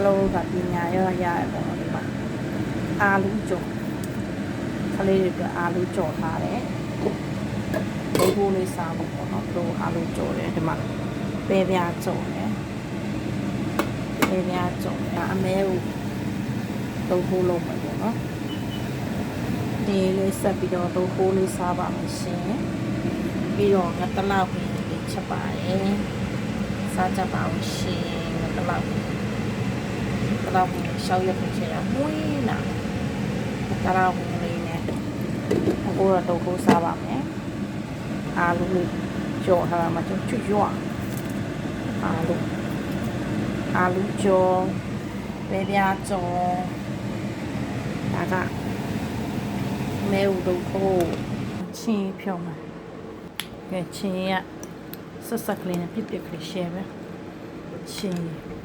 လုံးကပညာရရရပေါ့ဒီမှာအာလူးကြော်ကလေးတွေအာလူးကြော်ထားတယ်ဘိုးဘိုးလေးစားဖို့ပေါ့နော်တို့အာလူးကြော်တယ်ဒီမှာပဲပြားကြော်တယ်ပဲပြားကြော်အမဲကိုတို့ခိုးလုံးမယ်ပေါ့နော်ဒီလေးဆက်ပြီးတော့တို့ခိုးလေးစားပါမယ်ရှင်ပြီးတော့ငါတလောက်ပြီးချက်ပါတယ်စားကြပါဦးရှင်ငါတလောက်ရှောက်ရဖြစ်ချင်ရမွေးလာတလောက်လေးနဲ့အခုတော့တို့ခိုးစားပါမယ်အာလူးလေးကြော်ထားတာမှကျွတ်ရွာအာလူးကြော်ပဲပြားကြော်ဒါကမဲဥတို့ခိုးချင်းဖြုံးမှာကဲချင်းရဆက်ဆက်ကလေးနဲ့ပြစ်ကလေးရှယ်ပဲချင်း